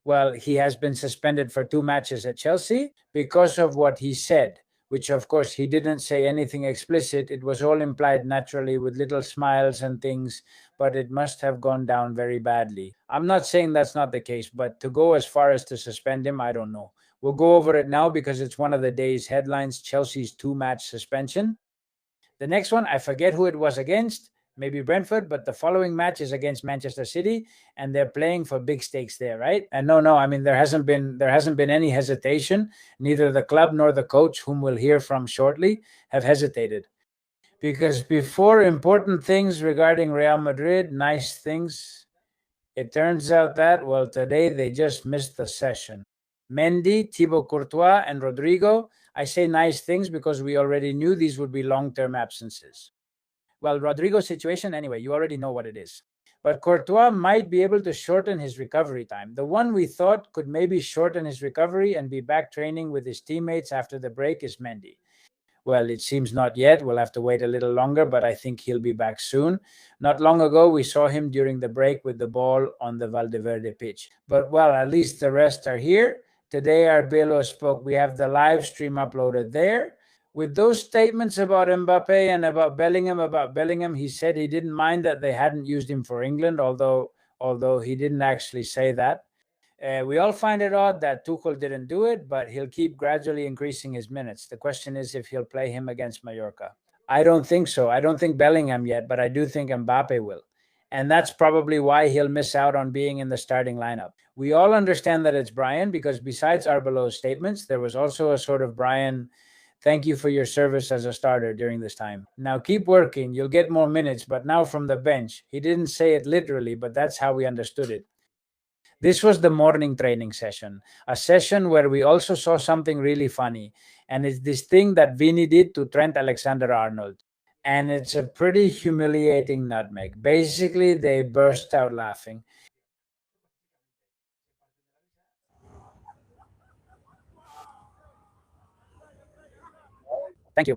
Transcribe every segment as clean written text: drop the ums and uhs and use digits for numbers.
Well, he has been suspended for 2 matches at Chelsea because of what he said, which of course he didn't say anything explicit. It was all implied naturally with little smiles and things, but it must have gone down very badly. I'm not saying that's not the case, but to go as far as to suspend him, I don't know. We'll go over it now because it's one of the day's headlines: Chelsea's 2 match suspension. The next one, I forget who it was against, maybe Brentford, but the following match is against Manchester City, and they're playing for big stakes there, right? And no, I mean there hasn't been any hesitation. Neither the club nor the coach, whom we'll hear from shortly, have hesitated. Because before important things regarding Real Madrid, nice things, it turns out that, well, today they just missed the session. Mendy, Thibaut Courtois, and Rodrigo. I say nice things because we already knew these would be long-term absences. Well, Rodrigo's situation, anyway, you already know what it is. But Courtois might be able to shorten his recovery time. The one we thought could maybe shorten his recovery and be back training with his teammates after the break is Mendy. Well, it seems not yet. We'll have to wait a little longer, but I think he'll be back soon. Not long ago, we saw him during the break with the ball on the Valdeverde pitch. But, well, at least the rest are here. Today, Arbeloa spoke. We have the live stream uploaded there. With those statements about Mbappe and about Bellingham, he said he didn't mind that they hadn't used him for England, although he didn't actually say that. We all find it odd that Tuchel didn't do it, but he'll keep gradually increasing his minutes. The question is if he'll play him against Mallorca. I don't think so. I don't think Bellingham yet, but I do think Mbappe will. And that's probably why he'll miss out on being in the starting lineup. We all understand that it's Brian because besides Arbeloa's statements, there was also a sort of Brian, thank you for your service as a starter during this time. Now keep working. You'll get more minutes, but now from the bench. He didn't say it literally, but that's how we understood it. This was the morning training session, a session where we also saw something really funny. And it's this thing that Vini did to Trent Alexander-Arnold. And it's a pretty humiliating nutmeg. Basically, they burst out laughing. Thank you.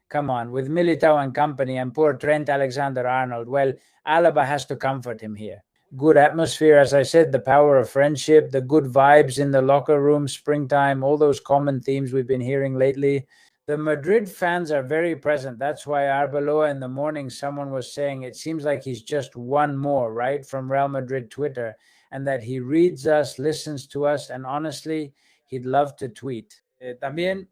Come on, with Militao and company and poor Trent Alexander-Arnold, well, Alaba has to comfort him here. Good atmosphere, as I said, the power of friendship, the good vibes in the locker room, springtime, all those common themes we've been hearing lately. The Madrid fans are very present. That's why Arbeloa in the morning, someone was saying it seems like he's just one more, right, from Real Madrid Twitter, and that he reads us, listens to us, and honestly, he'd love to tweet. También,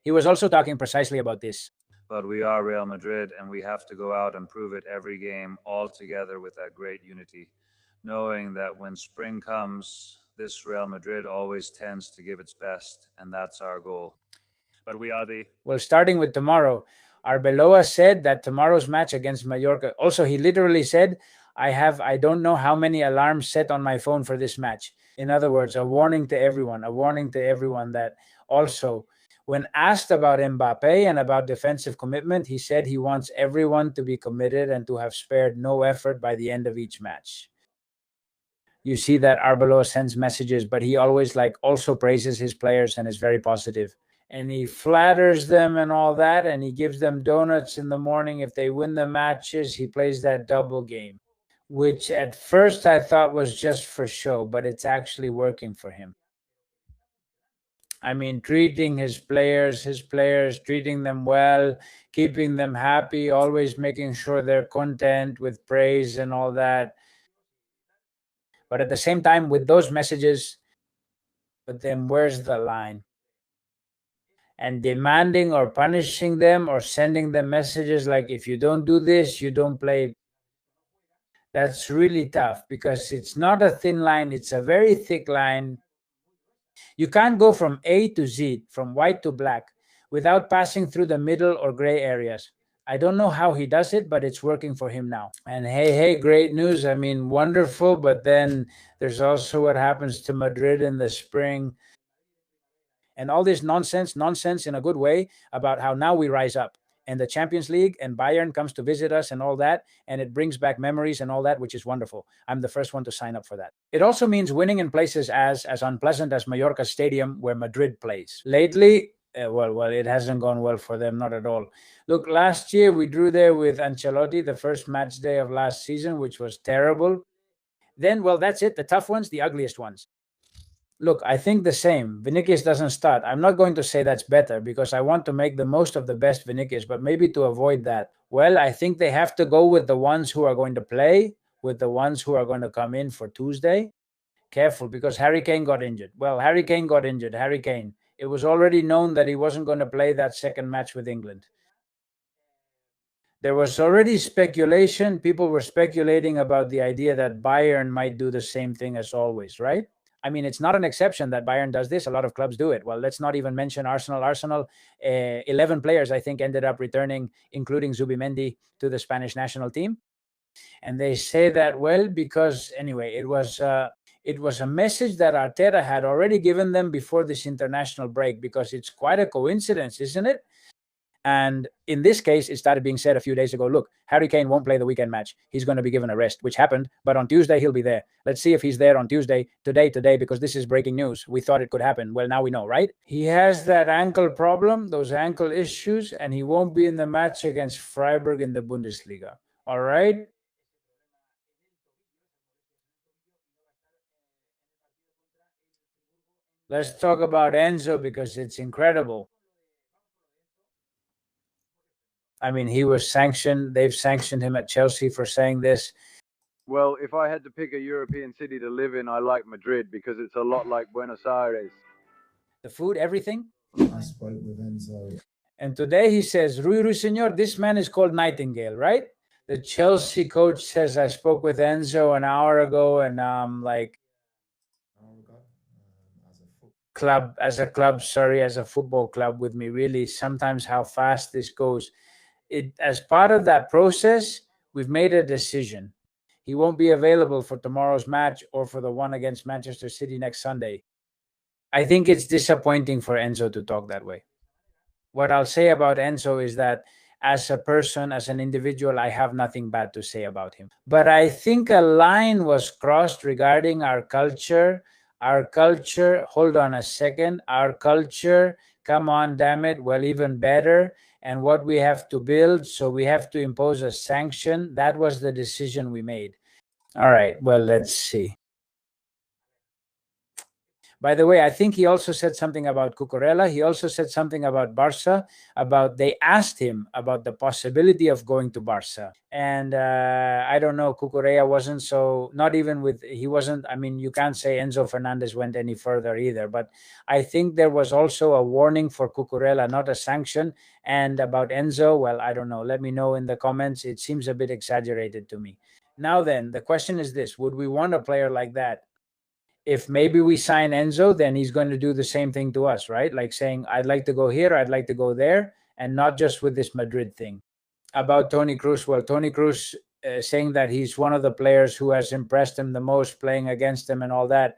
he was also talking precisely about this. But we are Real Madrid, and we have to go out and prove it every game, all together with that great unity, knowing that when spring comes, this Real Madrid always tends to give its best, and that's our goal. But we are the. Well, starting with tomorrow, Arbeloa said that tomorrow's match against Mallorca. Also, he literally said, I don't know how many alarms set on my phone for this match. In other words, a warning to everyone that also, when asked about Mbappe and about defensive commitment, he said he wants everyone to be committed and to have spared no effort by the end of each match. You see that Arbeloa sends messages, but he always also praises his players and is very positive. And he flatters them and all that, and he gives them donuts in the morning if they win the matches. He plays that double game, which at first I thought was just for show, but it's actually working for him. I mean, treating his players, treating them well, keeping them happy, always making sure they're content with praise and all that. But at the same time, with those messages, but then where's the line? And demanding or punishing them or sending them messages like, if you don't do this, you don't play. That's really tough because it's not a thin line, it's a very thick line. You can't go from A to Z, from white to black, without passing through the middle or gray areas. I don't know how he does it, but it's working for him now. And hey, great news. I mean, wonderful. But then there's also what happens to Madrid in the spring. And all this nonsense in a good way about how now we rise up and the Champions League and Bayern comes to visit us and all that. And it brings back memories and all that, which is wonderful. I'm the first one to sign up for that. It also means winning in places as unpleasant as Mallorca Stadium, where Madrid plays. Lately, well, it hasn't gone well for them, not at all. Look, last year we drew there with Ancelotti, the first match day of last season, which was terrible. Then, well, that's it. The tough ones, the ugliest ones. Look, I think the same. Vinicius doesn't start. I'm not going to say that's better because I want to make the most of the best Vinicius, but maybe to avoid that, well, I think they have to go with the ones who are going to play, with the ones who are going to come in for Tuesday. Careful, because Harry Kane got injured. Well, Harry Kane got injured. Harry Kane. It was already known that he wasn't going to play that second match with England. There was already speculation. People were speculating about the idea that Bayern might do the same thing as always, right? I mean, it's not an exception that Bayern does this. A lot of clubs do it. Well, let's not even mention Arsenal. Arsenal, 11 players, I think, ended up returning, including Zubimendi, to the Spanish national team. And they say that, well, because anyway, it was a message that Arteta had already given them before this international break, because it's quite a coincidence, isn't it? And in this case, it started being said a few days ago, look, Harry Kane won't play the weekend match. He's going to be given a rest, which happened. But on Tuesday, he'll be there. Let's see if he's there on Tuesday, today, because this is breaking news. We thought it could happen. Well, now we know, right? He has that ankle problem, those ankle issues, and he won't be in the match against Freiburg in the Bundesliga. All right? Let's talk about Enzo because it's incredible. I mean, he was sanctioned. They've sanctioned him at Chelsea for saying this. Well, if I had to pick a European city to live in, I like Madrid because it's a lot like Buenos Aires. The food, everything. I spoke with Enzo. And today he says, Rui Ruiseñor, this man is called Nightingale, right? The Chelsea coach says, I spoke with Enzo an hour ago, and like, as a football club with me, really, sometimes how fast this goes. As part of that process, we've made a decision. He won't be available for tomorrow's match or for the one against Manchester City next Sunday. I think it's disappointing for Enzo to talk that way. What I'll say about Enzo is that as a person, as an individual, I have nothing bad to say about him. But I think a line was crossed regarding our culture. Our culture, hold on a second, our culture, come on, damn it, well, even better. And what we have to build, so we have to impose a sanction. That was the decision we made. All right, well, let's see. By the way, I think he also said something about Cucurella. He also said something about Barca, they asked him about the possibility of going to Barca. And I don't know, Cucurella wasn't I mean, you can't say Enzo Fernandez went any further either. But I think there was also a warning for Cucurella, not a sanction. And about Enzo, well, I don't know. Let me know in the comments. It seems a bit exaggerated to me. Now then, the question is this. Would we want a player like that? If maybe we sign Enzo, then he's going to do the same thing to us, right? Like saying, I'd like to go here, I'd like to go there, and not just with this Madrid thing. About Toni Kroos, well, Toni Kroos saying that he's one of the players who has impressed him the most playing against him and all that.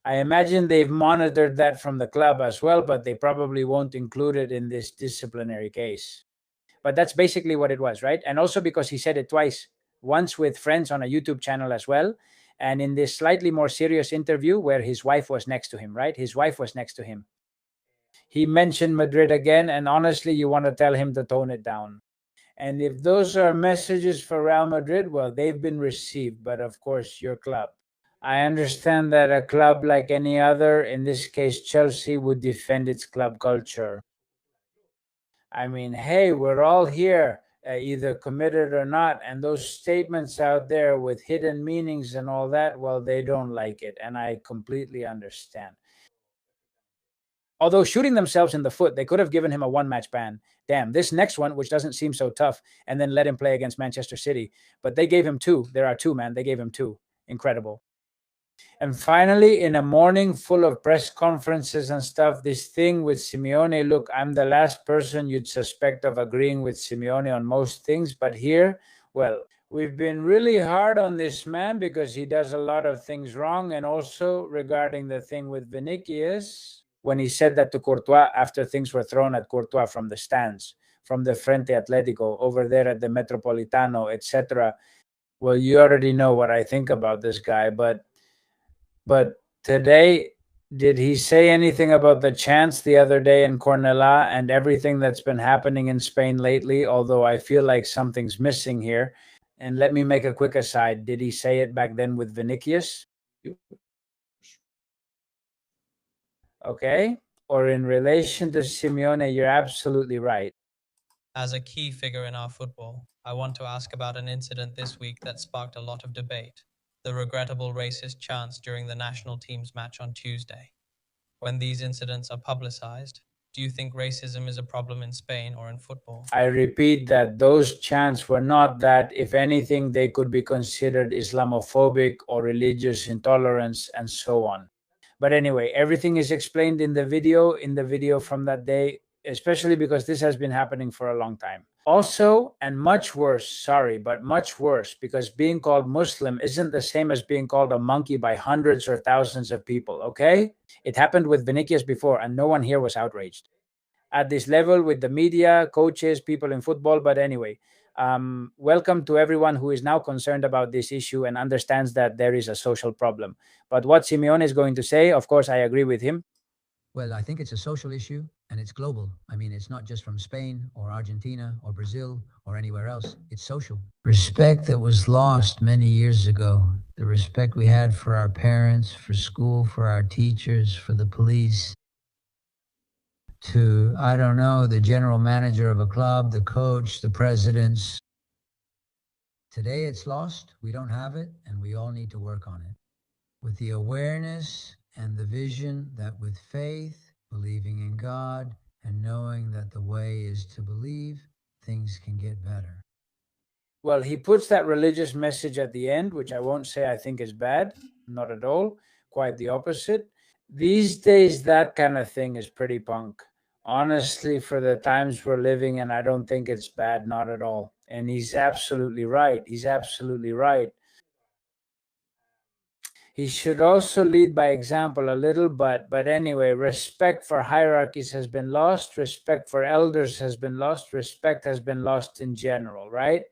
I imagine they've monitored that from the club as well, but they probably won't include it in this disciplinary case. But that's basically what it was, right? And also because he said it twice, once with friends on a YouTube channel as well, and in this slightly more serious interview where his wife was next to him, right? His wife was next to him. He mentioned Madrid again, and honestly, you want to tell him to tone it down. And if those are messages for Real Madrid, well, they've been received, but of course, your club. I understand that a club like any other, in this case Chelsea, would defend its club culture. I mean, hey, we're all here, either committed or not. And those statements out there with hidden meanings and all that, well, they don't like it. And I completely understand. Although shooting themselves in the foot, they could have given him a one-match ban. Damn, this next one, which doesn't seem so tough, and then let him play against Manchester City. But they gave him two. There are two, man. They gave him two. Incredible. And finally, in a morning full of press conferences and stuff, this thing with Simeone, look, I'm the last person you'd suspect of agreeing with Simeone on most things. But here, well, we've been really hard on this man because he does a lot of things wrong. And also regarding the thing with Vinicius, when he said that to Courtois after things were thrown at Courtois from the stands, from the Frente Atletico, over there at the Metropolitano, etc. Well, you already know what I think about this guy, but today, did he say anything about the chants the other day in Cornellà and everything that's been happening in Spain lately? Although I feel like something's missing here. And let me make a quick aside. Did he say it back then with Vinicius? Okay. Or in relation to Simeone, you're absolutely right. As a key figure in our football, I want to ask about an incident this week that sparked a lot of debate: the regrettable racist chants during the national team's match on Tuesday. When these incidents are publicized, do you think racism is a problem in Spain or in football? I repeat that those chants were not that. If anything, they could be considered Islamophobic or religious intolerance and so on. But anyway, everything is explained in the video from that day, especially because this has been happening for a long time. Also, and much worse, sorry, but much worse, because being called Muslim isn't the same as being called a monkey by hundreds or thousands of people, okay? It happened with Vinicius before, and no one here was outraged at this level with the media, coaches, people in football. But anyway, welcome to everyone who is now concerned about this issue and understands that there is a social problem. But what Simeone is going to say, of course, I agree with him. Well, I think it's a social issue and it's global. I mean, it's not just from Spain or Argentina or Brazil or anywhere else. It's social. Respect that was lost many years ago. The respect we had for our parents, for school, for our teachers, for the police, to, I don't know, the general manager of a club, the coach, the presidents. Today it's lost. We don't have it, and we all need to work on it. With the awareness and the vision that with faith, believing in God, and knowing that the way is to believe, things can get better. Well, he puts that religious message at the end, which I won't say I think is bad, not at all, quite the opposite. These days, that kind of thing is pretty punk, honestly, for the times we're living in. I don't think it's bad, not at all. And he's absolutely right. He's absolutely right. He should also lead by example a little, but anyway, respect for hierarchies has been lost, respect for elders has been lost, respect has been lost in general, right?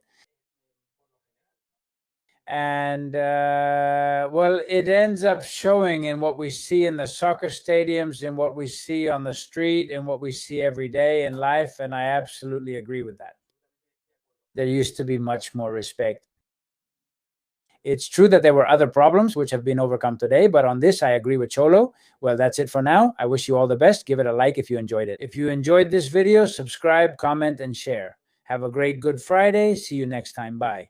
And well, it ends up showing in what we see in the soccer stadiums, in what we see on the street, in what we see every day in life, and I absolutely agree with that. There used to be much more respect. It's true that there were other problems which have been overcome today, but on this I agree with Cholo. Well, that's it for now. I wish you all the best. Give it a like if you enjoyed it. If you enjoyed this video, subscribe, comment, and share. Have a great Good Friday. See you next time. Bye.